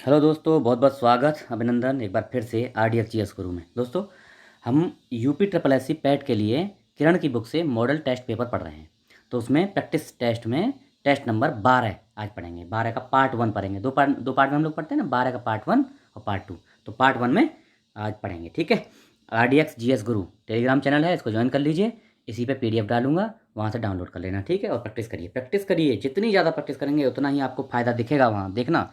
Hello दोस्तों, बहुत बहुत स्वागत, अभिनंदन एक बार फिर से RDF GS गुरु में। दोस्तों, हम UP triple S C PET के लिए किरण की बुक से मॉडल टेस्ट पेपर पढ़ रहे हैं। तो उसमें प्रैक्टिस टेस्ट में टेस्ट नंबर 12 आज पढ़ेंगे। 12 का पार्ट 1 पढ़ेंगे। दो पार्ट में हम लोग पढ़ते हैं ना, 12 का पार्ट 1 और पार्ट 2। तो पार्ट 1 में आज पढ़ेंगे, ठीक है। RDX GS गुरु टेलीग्राम चैनल है, इसको ज्वाइन कर लीजिए। इसी पे PDF डालूंगा, वहाँ से डाउनलोड कर लेना, ठीक है। और प्रैक्टिस करिए। जितनी ज़्यादा प्रैक्टिस करेंगे उतना ही आपको फ़ायदा दिखेगा। वहाँ देखना,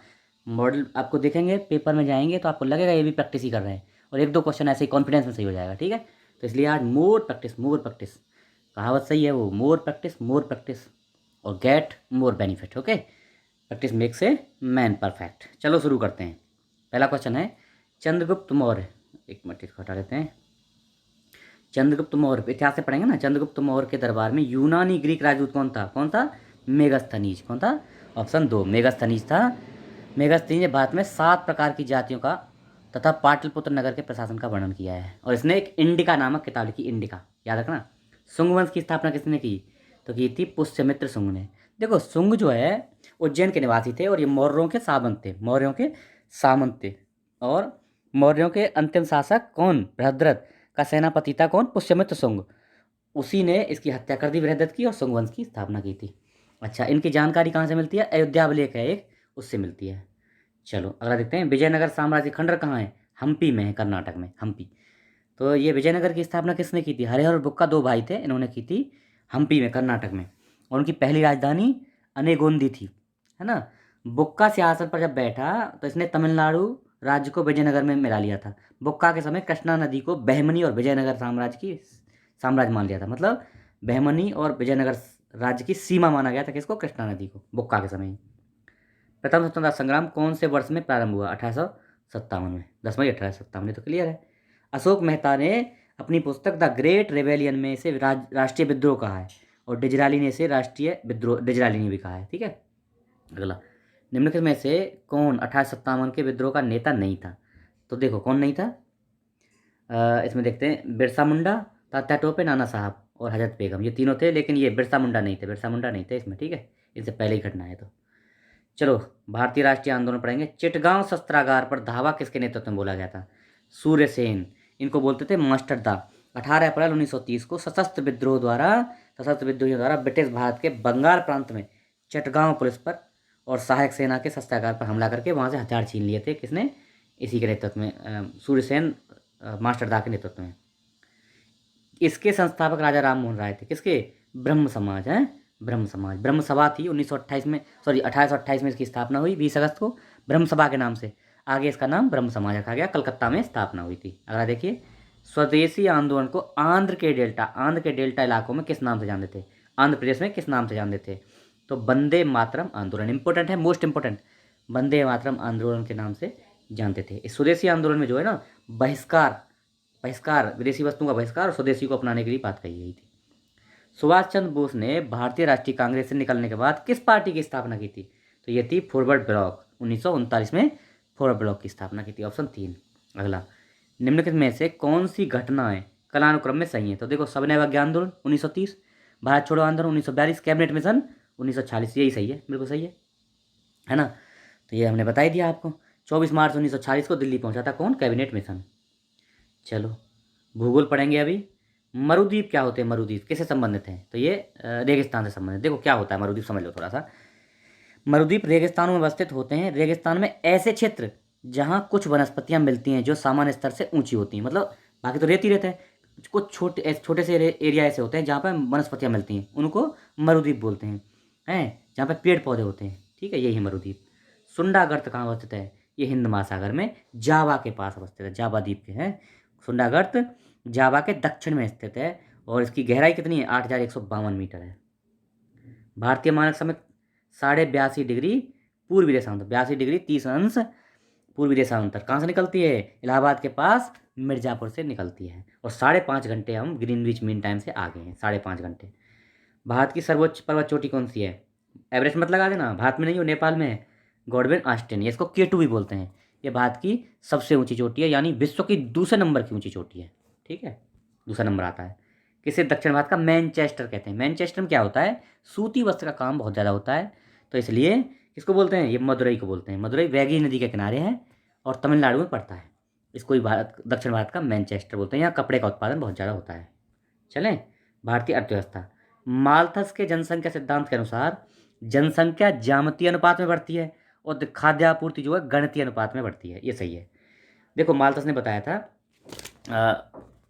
मॉडल आपको देखेंगे, पेपर में जाएंगे तो आपको लगेगा ये भी प्रैक्टिस ही कर रहे हैं। और एक दो क्वेश्चन ऐसे ही कॉन्फिडेंस में सही हो जाएगा, ठीक है। तो इसलिए आज मोर प्रैक्टिस, कहावत सही है वो, मोर प्रैक्टिस और get more benefit. Okay, practice makes a man perfect. चलो शुरू करते हैं। पहला क्वेश्चन है चंद्रगुप्त मौर्य। एक मिनट इसको हटा लेते हैं। चंद्रगुप्त मौर्य इतिहास से पढ़ेंगे ना। चंद्रगुप्त मौर्य के दरबार में यूनानी ग्रीक राजदूत कौन था? मेगास्थनीज। कौन था? ऑप्शन 2 मेगास्थनीज था। मेगास्थनीज ने भारत में 7 प्रकार की जातियों का तथा पाटलिपुत्र नगर के प्रशासन का वर्णन किया है। और इसने एक इंडिका नामक किताब लिखी, इंडिका, याद रखना। शुंग वंश की स्थापना किसने की? तो की थी पुष्यमित्र शुंग ने। देखो, शुंग जो है उज्जैन के निवासी थे और ये मौर्यों के सामंत थे। और मौर्यों के अंतिम शासक कौन? बृहद्रथ का सेनापति था कौन? पुष्यमित्र शुंग। उसी ने इसकी हत्या कर दी, बृहद्रथ की, और शुंग वंश की स्थापना की थी। अच्छा, इनकी जानकारी कहाँ से मिलती है? अयोध्या अभिलेख है एक, उससे मिलती है। चलो अगला देखते हैं। विजयनगर साम्राज्य खंडर कहाँ है? हम्पी में है, कर्नाटक में, हम्पी। तो ये विजयनगर की स्थापना किसने की थी? हरिहर और बुक्का, दो भाई थे, इन्होंने की थी हम्पी में, कर्नाटक में। और उनकी पहली राजधानी अनेगोंदी थी, है ना। बुक्का सिंहासन पर जब बैठा तो इसने तमिलनाडु राज्य को विजयनगर में मिला लिया था। बुक्का के समय कृष्णा नदी को बहमनी और विजयनगर साम्राज्य मान लिया था। मतलब बहमनी और विजयनगर राज्य की सीमा माना गया था किसको? कृष्णा नदी को, बुक्का के समय ही। प्रथम स्वतंत्रता संग्राम कौन से वर्ष में प्रारंभ हुआ? 1857 में। 10 मई 1857, ये तो क्लियर है। अशोक मेहता ने अपनी पुस्तक द ग्रेट रेवेलियन में इसे राष्ट्रीय विद्रोह कहा है। और डिजराली ने इसे राष्ट्रीय विद्रोह, डिजराली ने भी कहा है, ठीक है। अगला, निम्नलिखित में से कौन 1857 के विद्रोह का नेता नहीं था? तो देखो कौन नहीं था। इसमें देखते हैं, बिरसा मुंडा, तात्या टोपे, नाना साहब और हजरत बेगम, ये तीनों थे। लेकिन ये बिरसा मुंडा नहीं थे, इसमें, ठीक है। इनसे पहले ही घटना है। तो चलो, भारतीय राष्ट्रीय आंदोलन पढ़ेंगे। चिटगांव शस्त्रागार पर धावा किसके नेतृत्व में बोला गया था? सूर्यसेन। इनको बोलते थे मास्टर दा। 18 अप्रैल 1930 को सशस्त्र विद्रोहियों द्वारा ब्रिटिश भारत के बंगाल प्रांत में चिटगांव पुलिस पर और सहायक सेना के शस्त्रागार पर हमला करके वहां से हथियार छीन लिए थे। किसने? इसी के नेतृत्व में, सूर्यसेन, मास्टर दा के नेतृत्व में। इसके संस्थापक राजा राम मोहन राय थे। किसके? ब्रह्म समाज है, ब्रह्म सभा थी 1928 में, सॉरी 1828 में इसकी स्थापना हुई, 20 अगस्त को, ब्रह्म सभा के नाम से। आगे इसका नाम ब्रह्म समाज रखा गया। कलकत्ता में स्थापना हुई थी। अगला देखिए, स्वदेशी आंदोलन को आंध्र के डेल्टा इलाकों में किस नाम से जानते थे? आंध्र प्रदेश में किस नाम से जानते थे? तो वंदे मातरम आंदोलन, इंपॉर्टेंट है, मोस्ट इंपॉर्टेंट, वंदे मातरम आंदोलन के नाम से जानते थे। इस स्वदेशी आंदोलन में जो है ना, बहिष्कार बहिष्कार विदेशी वस्तुओं का बहिष्कार और स्वदेशी को अपनाने के लिए बात कही गई थी। सुभाष चंद्र बोस ने भारतीय राष्ट्रीय कांग्रेस से निकलने के बाद किस पार्टी की स्थापना की थी? तो ये थी फॉरवर्ड ब्लॉक। 1939 में फॉरवर्ड ब्लॉक की स्थापना की थी, ऑप्शन 3। अगला, निम्नलिखित में से कौन सी घटनाएं कालानुक्रम में सही है? तो देखो, सविनय अवज्ञा आंदोलन 1930, भारत छोड़ो आंदोलन 1942, कैबिनेट मिशन 1946, यही सही है, बिल्कुल सही है ना। तो ये हमने बता ही दिया आपको। 24 मार्च 1946 को दिल्ली पहुंचा था कौन? Cabinet mission. चलो, भूगोल पढ़ेंगे अभी। मरुद्वीप क्या होते हैं? मरुद्वीप किससे संबंधित हैं? तो ये रेगिस्तान से संबंधित। देखो क्या होता है मरुद्वीप, समझ लो थोड़ा सा। मरुद्वीप रेगिस्तानों में अवस्थित होते हैं। रेगिस्तान में ऐसे क्षेत्र जहाँ कुछ वनस्पतियाँ मिलती हैं जो सामान्य स्तर से ऊंची होती हैं। मतलब बाकी तो रेत ही रहता है, कुछ छोटे से एरिया ऐसे होते हैं जहाँ पर वनस्पतियाँ मिलती हैं, उनको मरुद्वीप बोलते हैं जहाँ पर पेड़ पौधे होते हैं, ठीक है, यही है मरुद्वीप। सुंडागर्त कहाँ अवस्थित है? ये हिंद महासागर में जावा के पास अवस्थित है, जावा द्वीप के हैं। सुंडागर्त जावा के दक्षिण में स्थित है और इसकी गहराई कितनी है? 8152 मीटर है। भारतीय मानक समय 82.5 डिग्री पूर्वी देशांतर, 82 डिग्री 30 अंश पूर्वी देशांतर कहाँ से निकलती है? इलाहाबाद के पास मिर्ज़ापुर से निकलती है। और 5.5 घंटे हम ग्रीनविच मीन टाइम से आगे हैं, 5.5 घंटे। भारत की सर्वोच्च पर्वत चोटी कौन सी है? एवरेस्ट मत लगा देना, भारत में नहीं हो, नेपाल में है। गॉडविन ऑस्टिन, इसको K2 भी बोलते हैं। ये भारत की सबसे ऊंची चोटी है, यानी विश्व की दूसरे नंबर की ऊंची चोटी है, ठीक है, दूसरा नंबर आता है। किसे दक्षिण भारत का मैनचेस्टर कहते हैं? मैनचेस्टर में क्या होता है? सूती वस्त्र का काम बहुत ज़्यादा होता है, तो इसलिए किसको बोलते हैं? ये मदुरई को बोलते हैं। मदुरई वैगी नदी के किनारे है और तमिलनाडु में पड़ता है। इसको ही भारत दक्षिण भारत का मैनचेस्टर बोलते हैं। यहाँ कपड़े का उत्पादन बहुत ज़्यादा होता है। चलें, भारतीय अर्थव्यवस्था। माल्थस के जनसंख्या सिद्धांत के अनुसार जनसंख्या ज्यामितीय अनुपात में बढ़ती है और खाद्य आपूर्ति जो है गणितीय अनुपात में बढ़ती है। ये सही है। देखो, माल्थस ने बताया था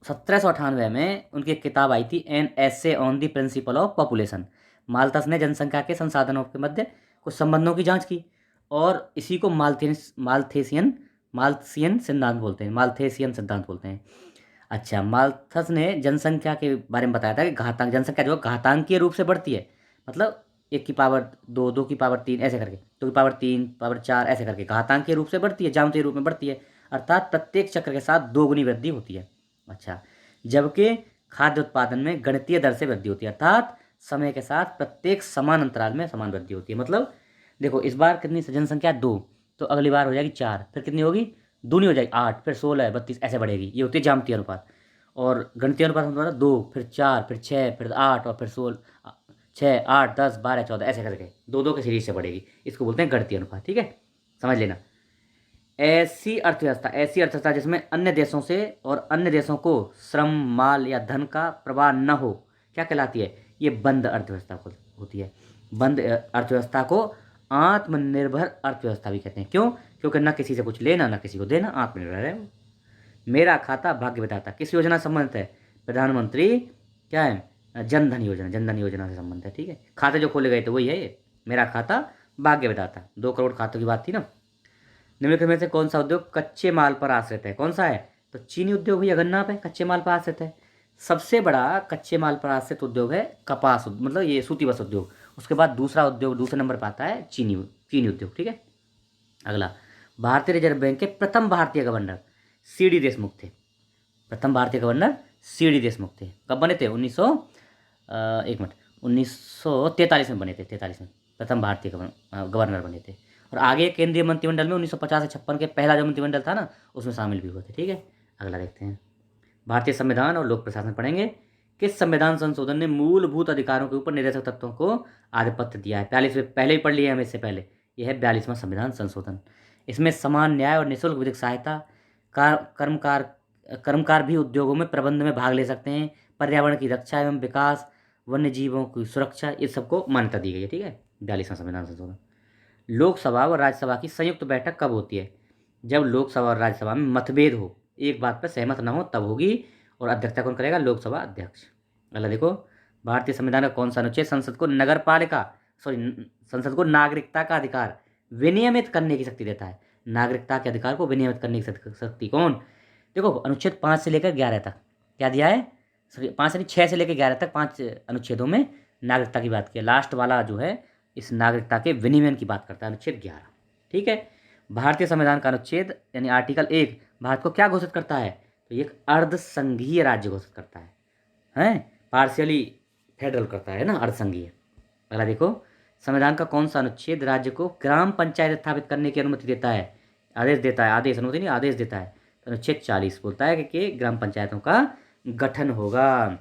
1798 में उनकी एक किताब आई थी, an essay on the principle of population. Malthus ने जनसंख्या के संसाधनों के मध्य कुछ संबंधों की जांच की और इसी को माल्थेसियन सिद्धांत बोलते हैं। माल्थेसियन सिद्धांत बोलते हैं। अच्छा, माल्थस ने जनसंख्या के बारे में बताया था कि घातांक जनसंख्या जो घातांकीय रूप से बढ़ती है, मतलब 1 की पावर 2, 2 की पावर 3 ऐसे करके, 2 की पावर 3 पावर 4 ऐसे करके घातांकीय रूप से बढ़ती है, ज्यामितीय रूप में बढ़ती है, अर्थात प्रत्येक चक्र के साथ 2 गुनी वृद्धि होती है। अच्छा, जबकि खाद्य उत्पादन में गणितीय दर से वृद्धि होती है, अर्थात समय के साथ प्रत्येक समान अंतराल में समान वृद्धि होती है। मतलब देखो, इस बार कितनी जनसंख्या 2, तो अगली बार हो जाएगी 4, फिर कितनी होगी? दूनी हो जाएगी 8, फिर 16, 32 ऐसे बढ़ेगी। ये होती है ज्यामितीय अनुपात। और गणितीय अनुपात हमारा 2, फिर 4, फिर 6, फिर 8 और फिर 16, 6, 8, 10, 12, 14 ऐसे करके 2 2 के सीरीज से बढ़ेगी। इसको बोलते हैं गणितीय अनुपात। ठीक है, समझ लेना। ऐसी अर्थव्यवस्था जिसमें अन्य देशों से और अन्य देशों को श्रम, माल या धन का प्रवाह न हो, क्या कहलाती है? ये बंद अर्थव्यवस्था को होती है। बंद अर्थव्यवस्था को आत्मनिर्भर अर्थव्यवस्था भी कहते हैं। क्यों? क्योंकि न किसी से कुछ लेना न किसी को देना, आत्मनिर्भर है वो। मेरा खाता भाग्य विधाता किस योजना से संबंधित है? प्रधानमंत्री क्या है? जनधन योजना। जनधन योजना से संबंधित है। ठीक है, खाते जो खोले गए थे वही है ये, मेरा खाता भाग्य विधाता। 2 करोड़ खातों की बात थी ना। निम्नलिखित में से कौन सा उद्योग कच्चे माल पर आश्रित है? कौन सा है? तो चीनी उद्योग या गन्ना पे कच्चे माल पर आश्रित है। सबसे बड़ा कच्चे माल पर आश्रित उद्योग है कपास मतलब ये सूती वस्त्र उद्योग। उसके बाद दूसरा उद्योग दूसरे नंबर पर आता है चीनी उद्योग। ठीक है, अगला, भारतीय रिजर्व बैंक के प्रथम भारतीय गवर्नर सीडी देशमुख थे। प्रथम भारतीय गवर्नर सीडी देशमुख थे। कब बने थे? 1943 में बने थे। 43 में प्रथम भारतीय गवर्नर बने थे। और आगे केंद्रीय मंत्रिमंडल में 1950 से 56 के पहला जो मंत्रिमंडल था ना, उसमें शामिल भी हुए थे। ठीक है, अगला देखते हैं। भारतीय संविधान और लोक प्रशासन पढ़ेंगे। किस संविधान संशोधन ने मूलभूत अधिकारों के ऊपर निर्देशक तत्वों को आधिपत्य दिया है? 42 पहले ही पढ़ लिया हमें इससे पहले। यह है 42वां संविधान संशोधन। इसमें समान न्याय और निःशुल्क विधिक सहायता, कर्मकार भी उद्योगों में प्रबंध में भाग ले सकते हैं, पर्यावरण की रक्षा एवं विकास, वन्य जीवों की सुरक्षा, इस सबको मान्यता दी गई है। ठीक है, 42वां संविधान संशोधन। लोकसभा और राज्यसभा की संयुक्त बैठक कब होती है? जब लोकसभा और राज्यसभा में मतभेद हो, एक बात पर सहमत न हो, तब होगी। और अध्यक्षता कौन करेगा? लोकसभा अध्यक्ष। अगला देखो, भारतीय संविधान का कौन सा अनुच्छेद संसद को नागरिकता का अधिकार विनियमित करने की शक्ति देता है? नागरिकता के अधिकार को विनियमित करने की शक्ति कौन? देखो, अनुच्छेद 5 से लेकर 11 तक क्या दिया है? 5 यानी 6 से लेकर 11 तक 5 अनुच्छेदों में नागरिकता की बात की है। लास्ट वाला जो है इस नागरिकता के विनिमय की बात करता है, अनुच्छेद 11। ठीक है, भारतीय संविधान का अनुच्छेद यानी आर्टिकल 1 भारत को क्या घोषित करता है? तो ये एक अर्ध संघीय राज्य घोषित करता है, हैं? पार्शियली फेडरल करता है ना, अर्ध संघीय। अगला देखो, संविधान का कौन सा अनुच्छेद राज्य को ग्राम पंचायत स्थापित करने की अनुमति देता है? आदेश देता है, आदेश अनुमति नहीं, आदेश देता है। तो अनुच्छेद 40 बोलता है कि ग्राम पंचायतों का गठन होगा।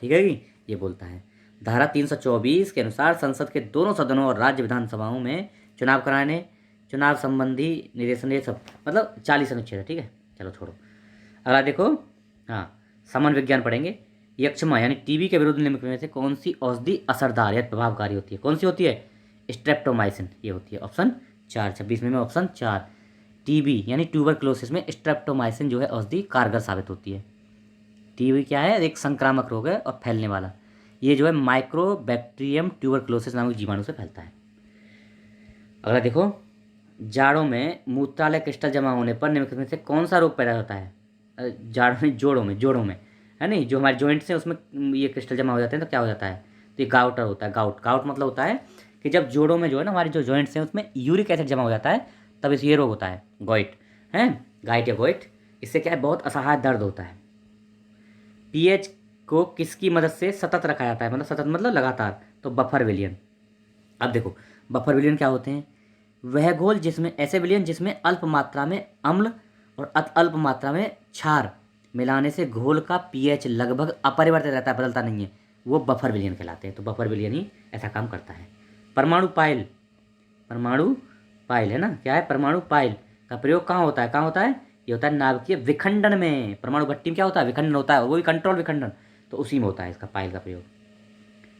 ठीक है कि ये बोलता है। धारा 324 के अनुसार संसद के दोनों सदनों और राज्य विधानसभाओं में चुनाव कराने, चुनाव संबंधी निर्देशन, ये सब मतलब 40 अनुच्छेद है। ठीक है, चलो छोड़ो। अगला देखो, हाँ, सामान्य विज्ञान पढ़ेंगे। यक्ष्मा यानी टीबी के विरुद्ध निम्नलिखित में से कौन सी औषधि असरदार या प्रभावकारी होती है? कौन सी होती है? स्ट्रेप्टोमाइसिन, ये होती है। ऑप्शन 4, 26 में ऑप्शन 4। टीबी यानी ट्यूबरक्लोसिस में स्ट्रेप्टोमाइसिन जो है औषधि कारगर साबित होती है। टीबी क्या है? एक संक्रामक रोग है और फैलने वाला। ये जो है माइक्रोबैक्टीरियम ट्यूबरक्लोसिस नामक जीवाणु से फैलता है। अगला देखो, जाड़ों में मूत्रालय क्रिस्टल जमा होने पर निम्नलिखित में से कौन सा रोग पैदा होता है? जाड़ों में, जोड़ों में है नहीं, जो हमारे जॉइंट्स हैं उसमें ये क्रिस्टल जमा हो जाते हैं, तो क्या हो जाता है? तो ये गाउटर होता है। गाउट मतलब होता है कि जब जोड़ों में जो है ना हमारी जो जॉइंट्स हैं उसमें यूरिक एसिड जमा हो जाता है, तब इस ये रोग होता है, गॉइट है, गाइट या गॉइट। इससे क्या है? बहुत असहाय दर्द होता है। पीएच को किसकी मदद से सतत रखा जाता है? मतलब सतत मतलब लगातार, तो बफर विलियन। अब देखो, बफर विलियन क्या होते हैं? वह घोल जिसमें, ऐसे विलियन जिसमें अल्प मात्रा में अम्ल और अल्प मात्रा में क्षार मिलाने से घोल का पीएच लगभग अपरिवर्तित रहता है, बदलता नहीं है, वो बफर विलियन कहलाते हैं। तो बफर विलियन ही ऐसा काम करता है। परमाणु पायल परमाणु पाइल है ना, क्या है, परमाणु पाइल का प्रयोग कहाँ होता है, कहाँ होता है, ये होता है नाभिकीय विखंडन में। परमाणु भट्टी में क्या होता है, विखंडन होता है, वो भी कंट्रोल विखंडन, तो उसी में होता है इसका पाइल का प्रयोग।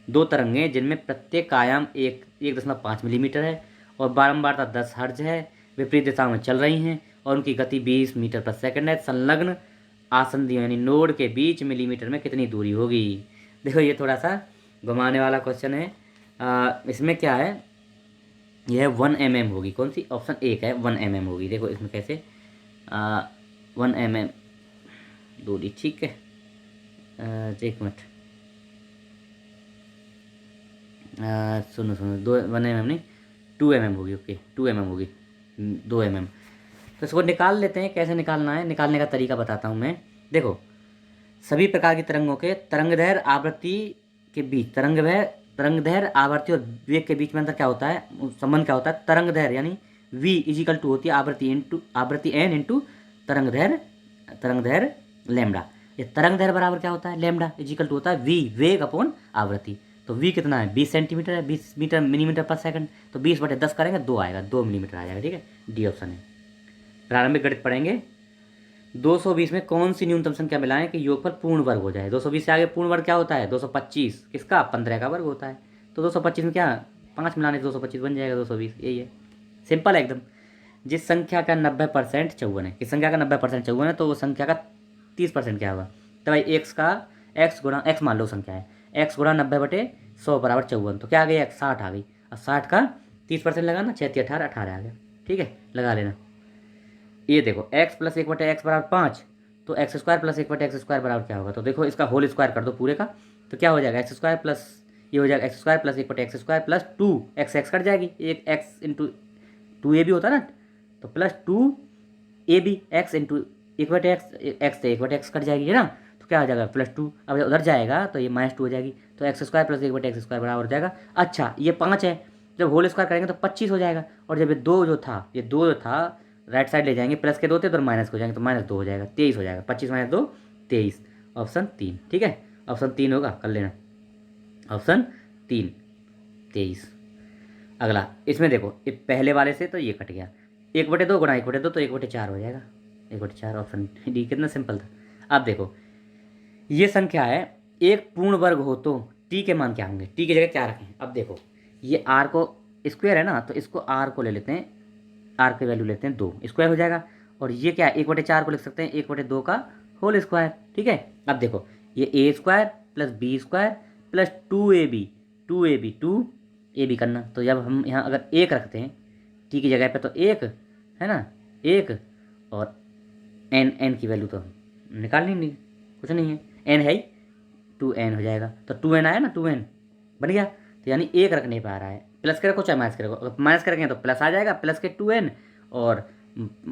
दो तरंगें जिनमें प्रत्येक आयाम 1.5 मिलीमीटर है और बारंबारता 10 हर्ट्ज है, विपरीत दिशाओं में चल रही हैं और उनकी गति 20 मीटर प्रति सेकंड है। संलग्न आसंधियों यानी नोड के बीच मिलीमीटर में कितनी दूरी होगी। देखो ये थोड़ा सा घुमाने वाला क्वेश्चन है। इसमें क्या है, यह 1 mm होगी, कौन सी, ऑप्शन एक है 1 mm होगी। देखो इसमें कैसे 1 mm दूरी, ठीक है। एक मिनट, सुनो सुनो, 1 mm नहीं, 2 mm होगी, ओके 2 mm होगी, 2 mm। तो इसको निकाल लेते हैं, कैसे निकालना है, निकालने का तरीका बताता हूँ मैं। देखो सभी प्रकार की तरंगों के तरंगदैर्घ्य आवृत्ति के बीच, तरंगदैर्घ्य आवृत्ति और वेग के बीच में अंतर क्या होता है, संबंध क्या होता है, तरंगदैर्घ्य यानी v इजिकल टू होती है आवृत्ति n इंटू तरंगदैर्घ्य लैम्डा। ये तरंगदैर्घ्य बराबर क्या होता है, लैम्डा इजिकल टू होता है v वेग अपॉन आवृत्ति। तो v कितना है, 20 सेंटीमीटर है, 20 मीटर मिलीमीटर पर सेकंड, तो 20/10 करेंगे 2 आएगा, 2 मिलीमीटर आ जाएगा, ठीक है, डी ऑप्शन है। प्रारंभिक गणित पढ़ेंगे। 220 में कौन सी न्यूनतम संख्या मिलाएं कि योगफल पूर्ण वर्ग हो जाए। 220 से आगे पूर्ण वर्ग क्या होता है, 225, किसका, 15 का वर्ग होता है। तो 225 में क्या 5 मिलाने से 225 बन जाएगा, 220, यही है, सिंपल है एकदम। जिस संख्या का 90% चौवन है, किस संख्या का 90% चौवन है, तो वो संख्या का 30% क्या होगा, तो भाई एक्स गुणा एक्स मान लो संख्या है, एक्स गुणा 90/100 बराबर 54, तो क्या आ गई, 60 आ गई। और 60 का 30% लगाना, 6 18 18 आ गया, ठीक है, लगा लेना। ये देखो x प्लस 1/x बराबर 5, तो x square plus 1/x square बराबर क्या होगा, तो देखो इसका होल स्क्वायर कर दो पूरे का, तो क्या हो जाएगा, एक्स स्क्वायर प्लस, ये हो जाएगा x square plus 1/x square plus 2 x cut जाएगी, एक एक्स इंटू 2a भी होता ना, तो plus 2ab x into 1/x, x से 1/x कट जाएगी, है ना, तो क्या हो जाएगा +2। अब उधर जाएगा तो ये -2 हो जाएगी, तो x square plus 1/x square बराबर हो जाएगा। अच्छा ये 5 है, जब होल स्क्वायर करेंगे तो 25 हो जाएगा, और जब ये 2 जो था, ये 2 जो था राइट साइड ले जाएंगे, प्लस के 2 थे तो माइनस हो जाएंगे, तो -2 हो जाएगा, 23 हो जाएगा, 25 - 2 23, ऑप्शन 3, ठीक है, ऑप्शन 3 होगा, कर लेना, ऑप्शन 3 23। अगला इसमें देखो, ये पहले वाले से तो ये कट गया, 1/2 गुणा 1/2 तो 1/4 हो जाएगा, 1/4, ऑप्शन डी, कितना सिंपल था। अब देखो ये संख्या है, एक पूर्ण वर्ग हो तो टी के मान क्या होंगे, टी की जगह क्या रखें। अब देखो ये आर को स्क्वायर है ना, तो इसको आर को ले लेते हैं, आर की वैल्यू लेते हैं 2, स्क्वायर हो जाएगा। और ये क्या है, 1/4 को लिख सकते हैं 1/2 का होल स्क्वायर, ठीक है। अब देखो ये A square plus B square plus 2ab करना, तो जब हम यहाँ अगर 1 रखते हैं टी की जगह पे, तो 1 है ना, 1, और एन की वैल्यू तो निकालनी नहीं, कुछ नहीं है, एन है ही, 2n हो जाएगा, तो 2n आया ना, 2n बन गया। तो यानी 1 रख नहीं पा रहा है, प्लस के रखो चाहे माइनस के रखो, अगर माइनस के रखेंगे तो प्लस आ जाएगा, प्लस के 2n, और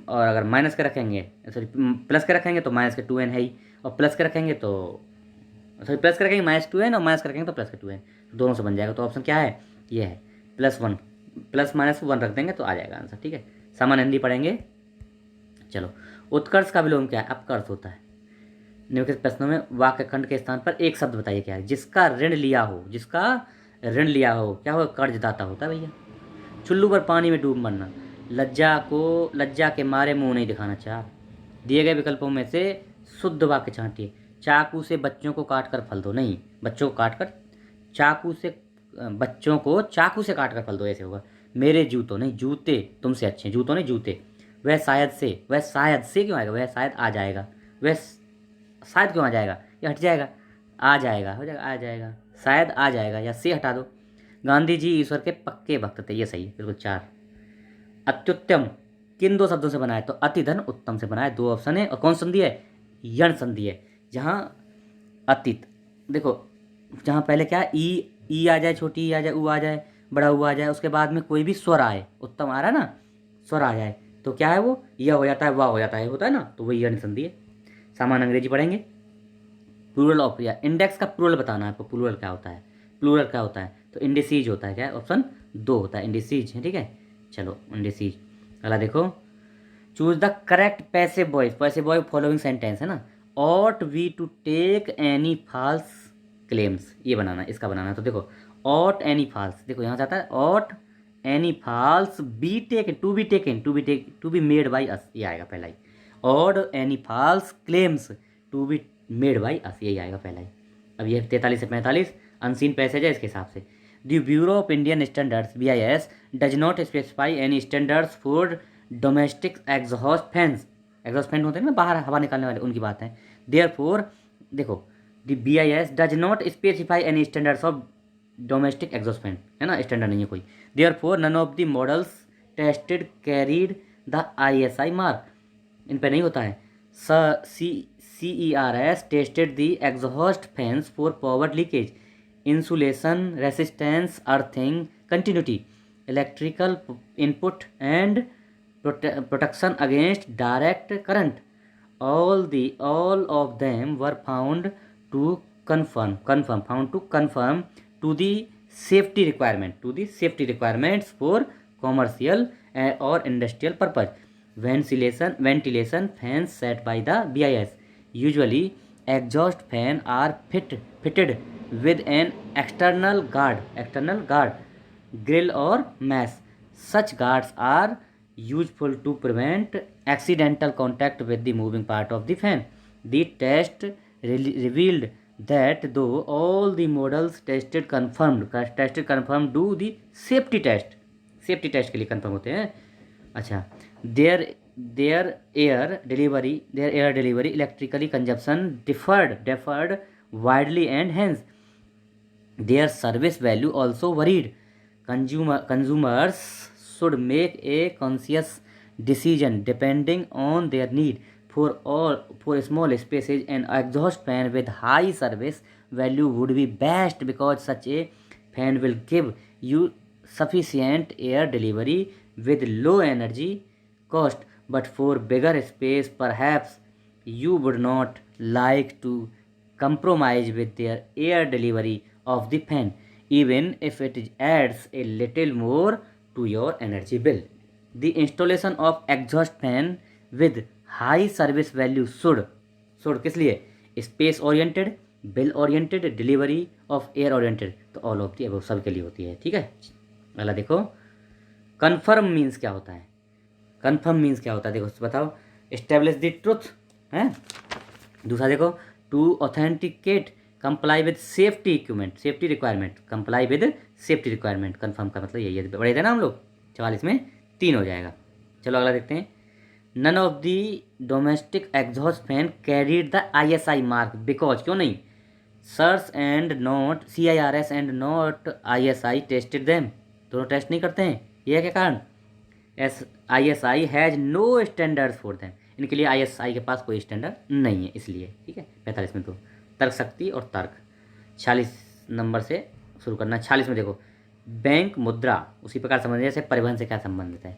अगर माइनस के रखेंगे, सॉरी प्लस के रखेंगे तो माइनस के 2n है ही, और प्लस के रखेंगे तो, सॉरी प्लस के रखेंगे -2n, और माइनस के रखेंगे तो प्लस के 2n, दोनों से बन जाएगा। तो ऑप्शन क्या है, ये है +1, प्लस माइनस 1 रख देंगे तो आ जाएगा आंसर, ठीक है। सामान्य हिंदी पढ़ेंगे। चलो उत्कर्ष का विलोम क्या है, अपकर्ष होता है। निम्नलिखित प्रश्नों में वाक्य खंड के स्थान पर एक शब्द बताइए क्या है, जिसका ऋण लिया हो, जिसका ऋण लिया हो, क्या हो, कर्जदाता होता है भैया। चुल्लू पर पानी में डूब मरना, लज्जा के मारे मुंह नहीं दिखाना चाह। दिए गए विकल्पों में से शुद्ध वाक्य छांटिए। चाकू से बच्चों को काट कर फल दो, नहीं, बच्चों को काट कर, चाकू से बच्चों को चाकू से काट कर फल दो, ऐसे होगा। मेरे जूतों, नहीं जूते तुमसे अच्छे, जूतों नहीं जूते। वह शायद से क्यों आएगा, वह शायद आ जाएगा, वह शायद क्यों आ जाएगा, ये हट जाएगा, आ जाएगा हो जाएगा, आ जाएगा, शायद आ जाएगा, या से हटा दो। गांधी जी ईश्वर के पक्के भक्त थे, ये सही है बिल्कुल, 4। अत्युत्तम किन 2 शब्दों से बना है, तो अति धन उत्तम से बना है, 2 ऑप्शन है। और कौन संधि है, यण संधि है, जहाँ अतीत, देखो जहाँ पहले क्या है, ई आ जाए, छोटी ई आ जाए, ऊ आ जाए, बड़ा ऊ आ जाए, उसके बाद में कोई भी स्वर आए, उत्तम आ रहा है ना, स्वर आ जाए, तो क्या है वो, यह हो जाता है, वाह हो जाता है, होता है ना, तो वही यण संधि है। सामान्य अंग्रेजी पढ़ेंगे। प्लूरल ऑफ, या इंडेक्स का प्लूरल बताना है आपको, प्लूरल क्या होता है, प्लूरल क्या होता है, तो इंडिसीज होता है, क्या है, ऑप्शन 2 होता है, इंडिसीज है, ठीक है। चलो इंडिसीज। अगला देखो, choose the correct passive voice following sentence है ना। Ought we to take any false claims, ये बनाना है, इसका बनाना है। तो देखो ऑट एनी फॉल्स, देखो यहाँ जाता है ought any false be taken to be made by us, ये आएगा पहला ही। और any false claims to be made by us, यही आएगा पहला ही। अब ये 43 से 45 अनसीन पैसेज है इसके हिसाब से। The bureau of Indian standards BIS does not specify any standards for domestic exhaust fans. Exhaust fan होते हैं ना बाहर हवा निकालने वाले, उनकी बात है। देयरफॉर देखो the BIS does not specify any standards of domestic exhaust fan, है ना, स्टैंडर्ड नहीं है कोई। Therefore none of the models tested carried the ISI mark, इन पे नहीं होता है। CERS tested the exhaust fans for power leakage, insulation, resistance, earthing, continuity, electrical input and protection against direct current. All of them were found to conform to the safety requirements for commercial or industrial purpose. Ventilation fans set by the BIS, usually exhaust fan, are fitted with an external guard, grill or mesh. Such guards are useful to prevent accidental contact with the moving part of the fan. The test revealed that though all the models tested confirmed do the safety test के लिए confirm होते हैं। अच्छा, their air delivery electrically consumption differed widely and hence their service value also varied. Consumers should make a conscious decision depending on their need. For small spaces, an exhaust fan with high service value would be best because such a fan will give you sufficient air delivery with low energy cost. But for bigger space, perhaps you would not like to compromise with their air delivery of the fan, even if it adds a little more to your energy bill. The installation of exhaust fan with high service value should किस लिए? Space oriented, bill oriented, delivery of air oriented, तो all of the above सब के लिए होती है। ठीक है, अगला देखो कन्फर्म मीन्स क्या होता है। कन्फर्म मीन्स क्या होता है देखो बताओ। एस्टेब्लिश द ट्रुथ है। दूसरा देखो to authenticate, comply with safety equipment, safety requirement, comply with safety requirement. Confirm का मतलब यही है, पढ़े थे ना हम लोग। 44 में 3 हो जाएगा। चलो अगला देखते हैं। None of the domestic exhaust fan carried the ISI mark because, क्यों नहीं, CIRS and not ISI tested them, दोनों टेस्ट नहीं करते हैं। यह क्या कारण? ISI has no standards for them, इनके लिए ISI के पास कोई स्टैंडर्ड नहीं है इसलिए। ठीक है, 45 में तो तर्क शक्ति और तर्क। 46 नंबर से शुरू करना। 46 में देखो बैंक मुद्रा उसी प्रकार समझ जैसे परिवहन से क्या संबंधित है।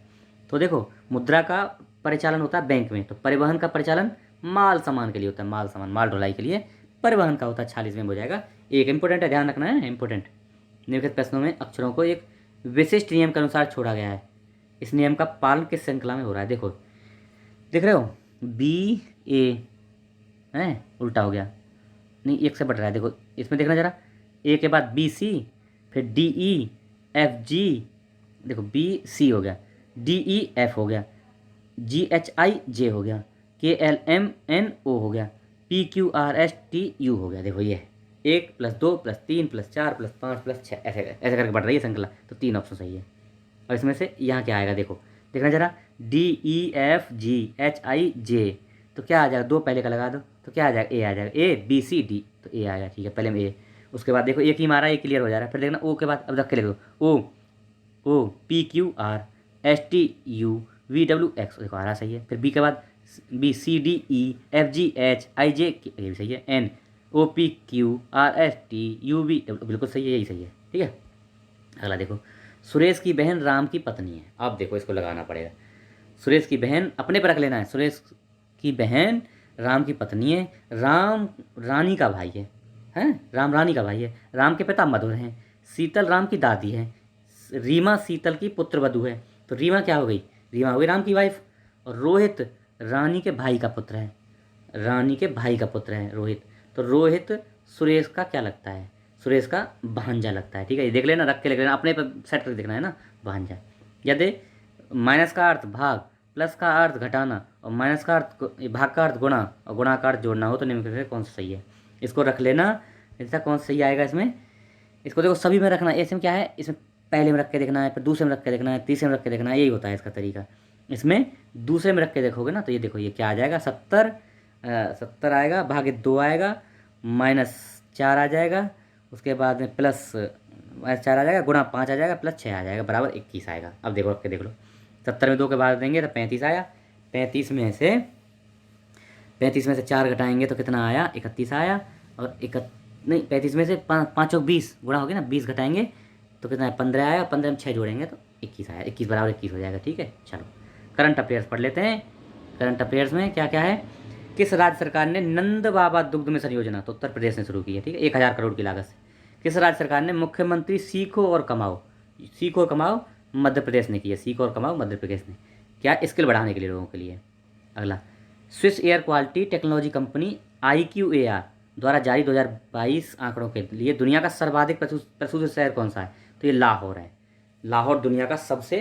तो देखो मुद्रा का परिचालन होता है बैंक में, तो परिवहन का परिचालन माल सामान के लिए होता है, माल सामान माल ढुलाई के लिए परिवहन का होता है। 46 में हो जाएगा। एक इंपॉर्टेंट है, ध्यान रखना है, इंपॉर्टेंट। निम्नलिखित प्रश्नों में अक्षरों को एक विशिष्ट नियम के अनुसार छोड़ा गया है। इस नियम का पालन किस श्रृंखला में हो रहा है? देखो देख रहे हो BA है, उल्टा हो गया, नहीं एक से बढ़ रहा है। देखो इसमें देखना जरा, A के बाद BC, फिर DE FG, देखो BC हो गया, DEF हो गया, GHIJ हो गया, KLMNO हो गया, PQRSTU हो गया। देखो ये 1 + 2 + 3 + 4 + 5 + 6 ऐसे ऐसे करके बढ़ रही है श्रृंखला। तो 3 ऑप्शन सही है। और इसमें से यहाँ क्या आएगा? देखो देखना जरा, DEFGHIJ, तो क्या आ जाएगा? 2 पहले का लगा दो तो क्या आ जाएगा? A आ जाएगा, ABCD, तो A आएगा। ठीक है, पहले में A, उसके बाद देखो एक ही मारा, एक क्लियर हो जा रहा है। फिर देखना O के बाद अब रख के लिख दो, O PQRSTU VWX, देखो आ रहा सही है। फिर B के बाद BCDEFGHIJ, ये भी सही है। NOPQRSTUV, बिल्कुल सही है, यही सही है। ठीक है, अगला देखो सुरेश की बहन राम की पत्नी है। अब देखो इसको लगाना पड़ेगा। सुरेश की बहन अपने पर रख लेना है। सुरेश की बहन राम की पत्नी है, राम रानी का भाई है, राम रानी का भाई है। राम के पिता मधुर हैं, शीतल राम की दादी है, रीमा शीतल की पुत्रवधू है। तो रीमा क्या हो गई? रीमा हो गई राम की वाइफ। और रोहित रानी के भाई का पुत्र है, रानी के भाई का पुत्र है रोहित। तो रोहित सुरेश का क्या लगता है? सुरेश का भांजा लगता है। ठीक है, ये देख लेना, रख के लिख लेना, अपने पर सेट करके देखना है ना, भांजा। यदि माइनस का अर्थ भाग, प्लस का अर्थ घटाना और माइनस का अर्थ भाग का अर्थ गुणा और गुणा का अर्थ जोड़ना हो तो निम्न में कौन सा सही है? इसको रख लेना, ऐसा कौन सा सही आएगा इसमें। इसको देखो सभी में रखना, ऐसे में क्या है, इसमें पहले में रख के देखना है, फिर दूसरे में रख के देखना है, तीसरे में रख के देखना है, यही होता है इसका तरीका। इसमें दूसरे में रख के देखोगे ना तो ये देखो ये क्या आ जाएगा, 70 आएगा, भागे 2 आएगा, -4 आ जाएगा, उसके बाद में प्लस -4 आ जाएगा, गुणा 5 आ जाएगा, प्लस 6 आ जाएगा, बराबर 21 आएगा। अब देखो रख के देख लो, 70 में 2 के बाद देंगे तो 35 आया, 35 में से 4 घटाएंगे तो कितना आया, 31 आया, और 35 में से 5 और 20 गुणा हो गया ना, 20 घटाएंगे तो कितना है, 15 आया, 15 में 6 जोड़ेंगे तो 21 आया, 21 बराबर 21 हो जाएगा। ठीक है, चलो करंट अफेयर्स पढ़ लेते हैं। करंट अफेयर्स में क्या क्या है, किस राज्य सरकार ने नंद बाबा दुग्ध मिशन योजना, तो उत्तर प्रदेश ने शुरू की है, ठीक है, 1000 करोड़ की लागत से। किस राज्य सरकार ने मुख्यमंत्री सीखो और कमाओ मध्य प्रदेश ने की है, सीखो और कमाओ मध्य प्रदेश ने, क्या स्किल बढ़ाने के लिए लोगों के लिए। अगला, Swiss air quality technology company IQAR द्वारा जारी 2022 आंकड़ों के लिए दुनिया का सर्वाधिक प्रदूषित शहर कौन सा है, तो ये लाहौर है। लाहौर दुनिया का सबसे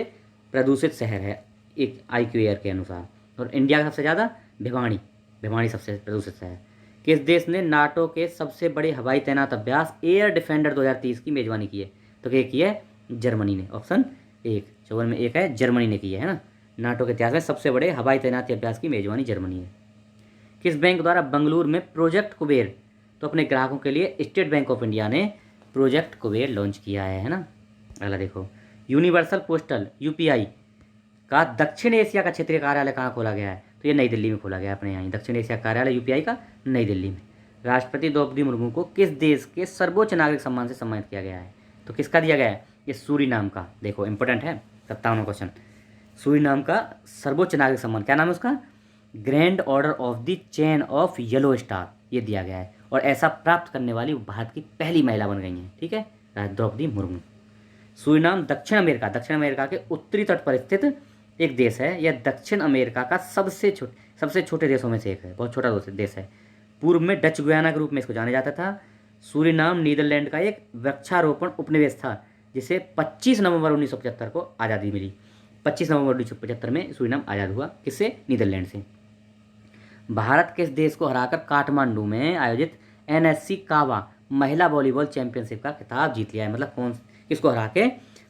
प्रदूषित शहर है एक IQAR के अनुसार, और इंडिया का सबसे ज़्यादा भिवानी सबसे प्रदूषित शहर। किस देश ने नाटो के सबसे बड़े हवाई तैनात अभ्यास एयर डिफेंडर 2030 की मेजबानी की है, तो क्या की है, जर्मनी ने। ऑप्शन 1 54 में 1 है, जर्मनी ने की है ना। नाटो के इतिहास में सबसे बड़े हवाई तैनाती अभ्यास की मेजबानी जर्मनी है। किस बैंक द्वारा बंगलुरु में प्रोजेक्ट कुबेर, तो अपने ग्राहकों के लिए स्टेट बैंक ऑफ इंडिया ने प्रोजेक्ट कुबेर लॉन्च किया है ना। अगला देखो, यूनिवर्सल पोस्टल UPI का दक्षिण एशिया का क्षेत्रीय कार्यालय कहाँ खोला गया है, तो ये नई दिल्ली में खोला गया है, अपने यहाँ दक्षिण एशिया कार्यालय UPI का नई दिल्ली में। राष्ट्रपति द्रौपदी मुर्मू को किस देश के सर्वोच्च नागरिक सम्मान से सम्मानित किया गया है, तो किसका दिया गया है, ये सूरीनाम का। देखो इंपॉर्टेंट है, 57वां क्वेश्चन। सूरीनाम का सर्वोच्च नागरिक सम्मान क्या नाम है उसका, grand order of the chain of yellow star, ये दिया गया है, और ऐसा प्राप्त करने वाली भारत की पहली महिला बन गई हैं, ठीक है, द्रौपदी मुर्मू। सूरीनाम दक्षिण अमेरिका के उत्तरी तट पर स्थित एक देश है। यह दक्षिण अमेरिका का सबसे छोटे देशों में से एक है, बहुत छोटा देश है। पूर्व में डच गुयाना के रूप में इसको जाना जाता था। सूरीनाम नीदरलैंड का एक वृक्षारोपण उपनिवेश था, जिसे 25 नवंबर 1975 को आज़ादी मिली। 25 नवंबर 1975 में सूरीनाम आज़ाद हुआ, किससे, नीदरलैंड से। भारत किस देश को हराकर काठमांडू में आयोजित NSC कावा महिला वॉलीबॉल चैंपियनशिप का खिताब जीत लिया है, मतलब किसको हरा के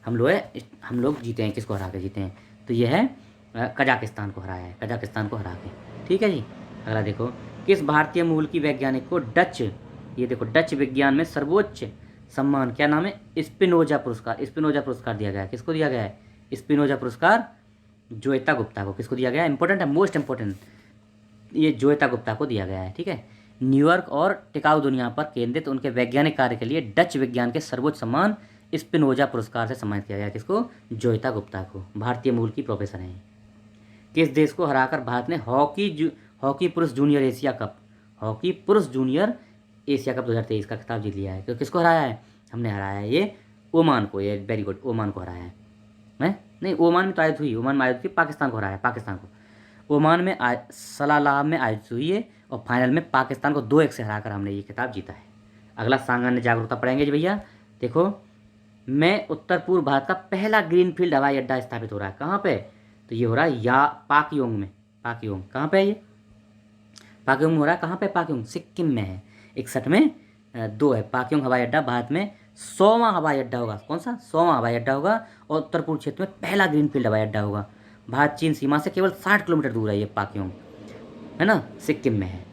हम लोग जीते हैं, किसको हरा के जीते हैं, तो यह है कजाकिस्तान को हराया है, कजाकिस्तान को हरा के। ठीक है जी। अगला देखो, किस भारतीय मूल की वैज्ञानिक को डच विज्ञान में सर्वोच्च सम्मान क्या नाम है, स्पिनोजा पुरस्कार दिया गया है। किसको दिया गया है, स्पिनोजा पुरस्कार जोएता गुप्ता को। किसको दिया गया है, इंपॉर्टेंट है, मोस्ट इंपॉर्टेंट, ये जोएता गुप्ता को दिया गया है। ठीक है, न्यूयॉर्क और टिकाऊ दुनिया पर केंद्रित उनके वैज्ञानिक कार्य के लिए डच विज्ञान के सर्वोच्च सम्मान स्पिनोजा पुरस्कार से सम्मानित किया गया। किसको, जोएता गुप्ता को, भारतीय मूल की प्रोफेसर हैं। किस देश को हराकर भारत ने हॉकी पुरुष जूनियर एशिया कप 2023 का खिताब जीत लिया है। तो किसको हराया है, हमने हराया है ये ओमान को, ये वेरी गुड, ओमान को हराया है। नहीं, ओमान में तो आयत हुई, ओमान में आयत हुई, पाकिस्तान को हराया, पाकिस्तान को। ओमान में सलालाह में आयत हुई है, और फाइनल में पाकिस्तान को 2-1 से हराकर हमने ये खिताब जीता है। अगला सामान्य जागरूकता पढ़ेंगे जी भैया। देखो, मैं उत्तर पूर्व भारत का पहला ग्रीनफील्ड हवाई अड्डा स्थापित हो रहा है, कहाँ पे, तो ये हो रहा है पाकयोंग में। पाकयोंग कहाँ पे है, ये पाकयोंग हो रहा है, कहाँ पे, पाकयोंग सिक्किम में है। 61 में 2 है पाकयोंग हवाई अड्डा। भारत में 100वां हवाई अड्डा होगा, कौन सा, 100वां हवाई अड्डा होगा, और उत्तर पूर्व क्षेत्र में पहला ग्रीनफील्ड हवाई अड्डा होगा। भारत चीन सीमा से केवल 60 किलोमीटर दूर है ये पाकयोंग, है ना, सिक्किम में है।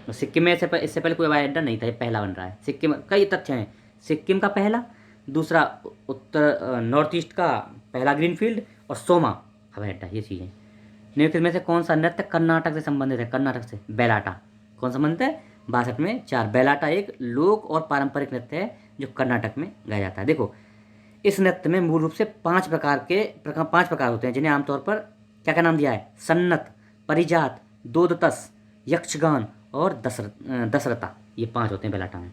तो सिक्किम में इससे पहले कोई हवाई अड्डा नहीं था, ये पहला बन रहा है। सिक्किम, कई तथ्य हैं, सिक्किम का पहला, दूसरा उत्तर नॉर्थ ईस्ट का पहला ग्रीनफील्ड, और 100वां हवाई अड्डा, ये चीज़ें। निम्नलिखित में से कौन सा नृत्य कर्नाटक से संबंधित है, कर्नाटक से, बैलाटा। कौन संबंधित है, 62 में 4। बैलाटा एक लोक और पारंपरिक नृत्य है जो कर्नाटक में गाया जाता है। देखो, इस नृत्य में मूल रूप से 5 प्रकार होते हैं, जिन्हें आमतौर पर क्या क्या नाम दिया है, सन्नत, परिजात, दोदतस, यक्षगान और दशरता, ये 5 होते हैं बैलाटा में।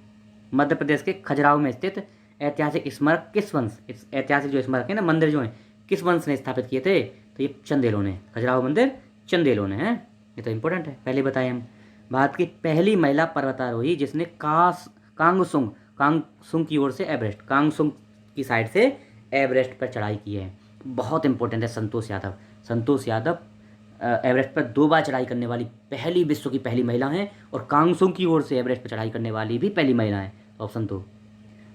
मध्य प्रदेश के खजुराहो में स्थित ऐतिहासिक स्मारक किस वंश, ऐतिहासिक जो स्मारक है ना, मंदिर जो है, किस वंश ने स्थापित किए थे, तो ये चंदेलों ने। खजुराहो मंदिर चंदेलों ने है, ये तो इंपॉर्टेंट है, पहले बताए हम। भारत की पहली महिला पर्वतारोही जिसने कांगसुंग की ओर से कांगसुंग की साइड से एवरेस्ट पर चढ़ाई की है, बहुत इंपॉर्टेंट है संतोष यादव। संतोष यादव एवरेस्ट पर 2 बार चढ़ाई करने वाली पहली, विश्व की पहली महिला हैं, और कांगसू की ओर से एवरेस्ट पर चढ़ाई करने वाली भी पहली महिला है। ऑप्शन 2।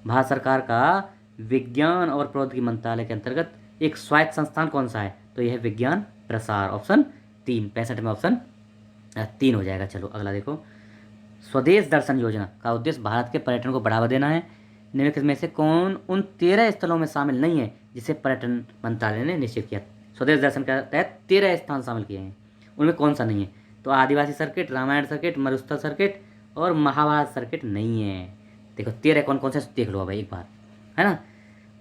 भारत सरकार का विज्ञान और प्रौद्योगिकी मंत्रालय के अंतर्गत एक स्वायत्त संस्थान कौन सा है? तो यह है विज्ञान प्रसार। ऑप्शन 3, 65 में ऑप्शन 3 हो जाएगा। चलो अगला देखो। स्वदेश दर्शन योजना का उद्देश्य भारत के पर्यटन को बढ़ावा देना है। निम्नलिखित में से कौन उन 13 स्थलों में शामिल नहीं है जिसे पर्यटन मंत्रालय ने निश्चित किया? स्वदेश दर्शन के तहत 13 स्थान शामिल किए हैं, उनमें कौन सा नहीं है? तो आदिवासी सर्किट, रामायण सर्किट, मरुस्थल सर्किट और महाभारत सर्किट नहीं है। देखो 13 कौन कौन से देख लो अब एक बार, है ना।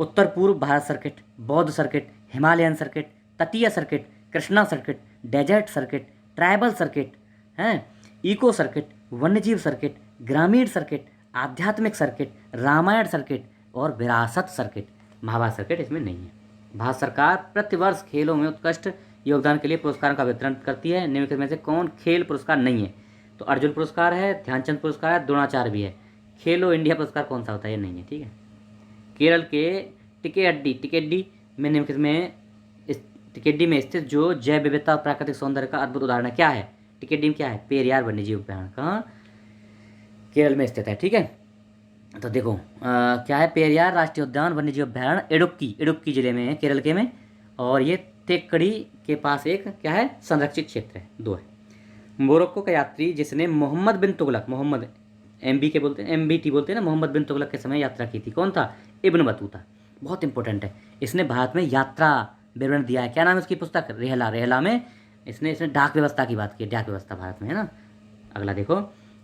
उत्तर पूर्व भारत सर्किट, बौद्ध सर्किट, हिमालयन सर्किट, तटीय circuit, Krishna circuit, desert circuit, tribal circuit, हैं, इको सर्किट, वन्यजीव सर्किट, ग्रामीण सर्किट, आध्यात्मिक सर्किट, रामायण सर्किट और विरासत सर्किट। महाभारत सर्किट इसमें नहीं है। भारत सरकार प्रतिवर्ष खेलों में उत्कृष्ट योगदान के लिए पुरस्कारों का वितरण करती है। निम्नलिखित में से कौन खेल पुरस्कार नहीं है? तो अर्जुन पुरस्कार है, ध्यानचंद पुरस्कार है, द्रोणाचार्य भी है। खेलो इंडिया पुरस्कार कौन सा होता है? ये नहीं है, ठीक है। केरल के टिकेडी में निम्नलिखित में टिकेडी में स्थित जो जैव विविधता और प्राकृतिक सौंदर्य का अद्भुत उदाहरण है, क्या है? टिकेडी में क्या है? पेरियार वन्यजीव उद्यान। कहाँ? केरल में स्थित है, ठीक है। तो देखो क्या है? पेरियार राष्ट्रीय उद्यान वन्यजीव अभ्यारण्य इडुक्की जिले में है, केरल के में। और ये तेक्कड़ी के पास एक क्या है? संरक्षित क्षेत्र है। 2 है। मोरक्को का यात्री जिसने मोहम्मद बिन तुगलक, मोहम्मद MBT बोलते हैं ना, मोहम्मद बिन तुगलक के समय यात्रा की थी, कौन था? Ibn Battuta. बहुत इंपॉर्टेंट है, इसने भारत में यात्रा विवरण दिया है। क्या नाम है उसकी पुस्तक? रेहला में इसने डाक व्यवस्था की बात की है, डाक व्यवस्था भारत में, है ना। अगला देखो,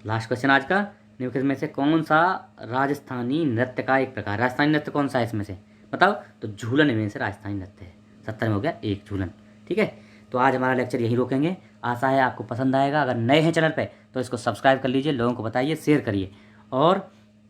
लास्ट क्वेश्चन आज का। निम्नलिखित में से कौन सा राजस्थानी नृत्य का एक प्रकार? राजस्थानी नृत्य कौन सा है इसमें से? बताओ। तो झूलन इनमें से राजस्थानी नृत्य है। 70 में हो गया एक झूलन, ठीक है। तो आज हमारा लेक्चर यहीं रोकेंगे। आशा है आपको पसंद आएगा। अगर नए हैं चैनल पे तो इसको सब्सक्राइब कर लीजिए, लोगों को बताइए, शेयर करिए और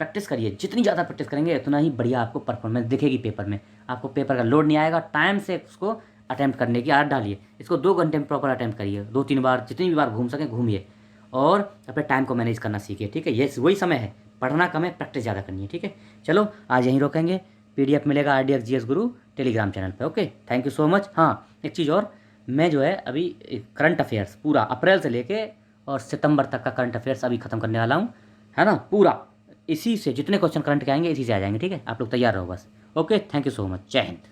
प्रैक्टिस करिए। जितनी ज़्यादा प्रैक्टिस करेंगे उतना ही बढ़िया आपको परफॉर्मेंस दिखेगी पेपर में। आपको पेपर का लोड नहीं आएगा। टाइम से उसको अटैम्प्ट करने की आदत डालिए। इसको 2 घंटे में प्रॉपर अटैम्प्ट करिए। 2-3 बार, जितनी भी बार घूम सकें घूमिए और अपने टाइम को मैनेज करना सीखिए, ठीक है। ये वही समय है, पढ़ना कम है, प्रैक्टिस ज़्यादा करनी है, ठीक है। चलो आज यहीं रोकेंगे। PDF मिलेगा RDX GS गुरु टेलीग्राम चैनल पे। Okay, thank you so much. हाँ, एक चीज़ और, मैं जो है अभी करंट अफेयर्स पूरा अप्रैल से लेके और सितंबर तक का करंट अफेयर्स अभी ख़त्म करने वाला हूँ, है ना। पूरा इसी से जितने क्वेश्चन करंट के आएंगे इसी से आ जाएंगे, ठीक है। आप लोग तैयार रहो बस। Okay, thank you so much. जय हिंद।